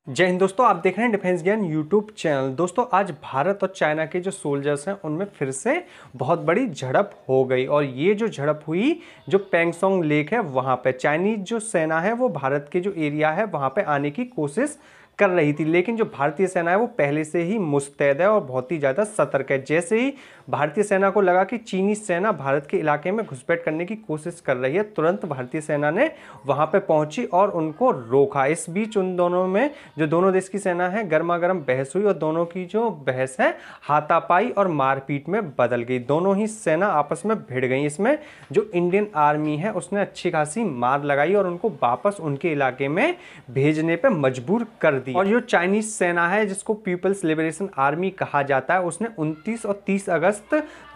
जय हिंद दोस्तों, आप देख रहे हैं डिफेंस ज्ञान यूट्यूब चैनल। दोस्तों आज भारत और चाइना के जो सोल्जर्स हैं उनमें फिर से बहुत बड़ी झड़प हो गई और ये जो झड़प हुई जो पैंगसोंग लेक है वहाँ पे चाइनीज जो सेना है वो भारत के जो एरिया है वहाँ पे आने की कोशिश कर रही थी, लेकिन जो भारतीय सेना है वो पहले से ही मुस्तैद है और बहुत ही ज़्यादा सतर्क है। जैसे ही भारतीय सेना को लगा कि चीनी सेना भारत के इलाके में घुसपैठ करने की कोशिश कर रही है, तुरंत भारतीय सेना ने वहां पे पहुंची और उनको रोका। इस बीच उन दोनों में जो दोनों देश की सेना है गर्मा गर्म बहस हुई और दोनों की जो बहस है हाथापाई और मारपीट में बदल गई। दोनों ही सेना आपस में भिड़ गई। इसमें जो इंडियन आर्मी है उसने अच्छी खासी मार लगाई और उनको वापस उनके इलाके में भेजने पर मजबूर कर दिया। और जो चाइनीज सेना है जिसको पीपल्स लिबरेशन आर्मी कहा जाता है उसने 29 और 30 अगस्त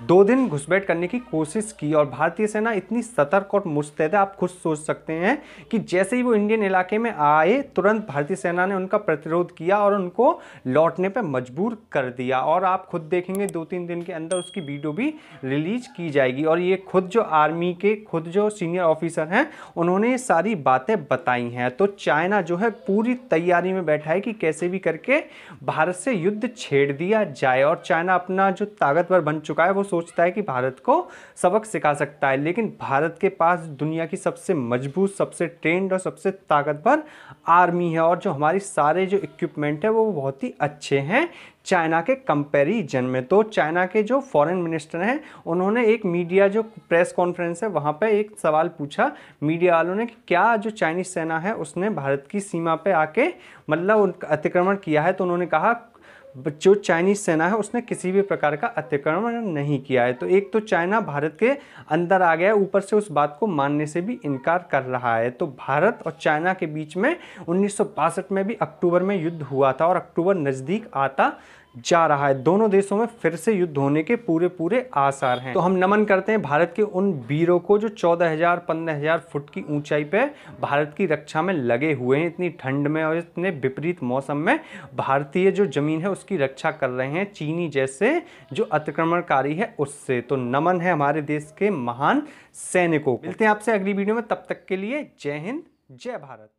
2 दिन घुसपैठ करने की कोशिश की और भारतीय सेना इतनी सतर्क और मुस्तैद है, आप खुद सोच सकते हैं कि जैसे ही वो इंडियन इलाके में आए तुरंत भारतीय सेना ने उनका प्रतिरोध किया और उनको लौटने पर मजबूर कर दिया। और आप खुद देखेंगे 2-3 दिन के अंदर उसकी वीडियो भी रिलीज की जाएगी। और ये खुद जो आर्मी के खुद जो सीनियर ऑफिसर हैं उन्होंने ये सारी बातें बताई हैं। तो चाइना जो है पूरी तैयारी में बैठा है कि कैसे भी करके भारत से युद्ध छेड़ दिया जाए। और चाइना अपना जो ताकतवर बन चुका है वो सोचता है कि भारत को सबक सिखा सकता है, लेकिन भारत के पास दुनिया की सबसे मजबूत, सबसे ट्रेंड और सबसे ताकतवर आर्मी है और जो हमारी सारे जो इक्विपमेंट है वो बहुत ही अच्छे हैं चाइना के कंपैरिजन में। तो चाइना के जो फॉरेन मिनिस्टर हैं उन्होंने एक मीडिया जो प्रेस कॉन्फ्रेंस है वहाँ पे एक सवाल पूछा मीडिया वालों ने कि क्या जो चाइनीज सेना है उसने भारत की सीमा पे आके मतलब अतिक्रमण किया है। तो उन्होंने कहा जो चाइनीज सेना है उसने किसी भी प्रकार का अतिक्रमण नहीं किया है। तो एक तो चाइना भारत के अंदर आ गया, ऊपर से उस बात को मानने से भी इनकार कर रहा है। तो भारत और चाइना के बीच में 1962 में भी अक्टूबर में युद्ध हुआ था और अक्टूबर नज़दीक आता जा रहा है। दोनों देशों में फिर से युद्ध होने के पूरे आसार हैं। तो हम नमन करते हैं भारत के उन वीरों को जो 14,000-15,000 फुट की ऊंचाई पे भारत की रक्षा में लगे हुए हैं। इतनी ठंड में और इतने विपरीत मौसम में भारतीय जो जमीन है उसकी रक्षा कर रहे हैं चीनी जैसे जो अतिक्रमणकारी है उससे। तो नमन है हमारे देश के महान सैनिकों को। मिलते हैं आपसे अगली वीडियो में, तब तक के लिए जय हिंद जय भारत।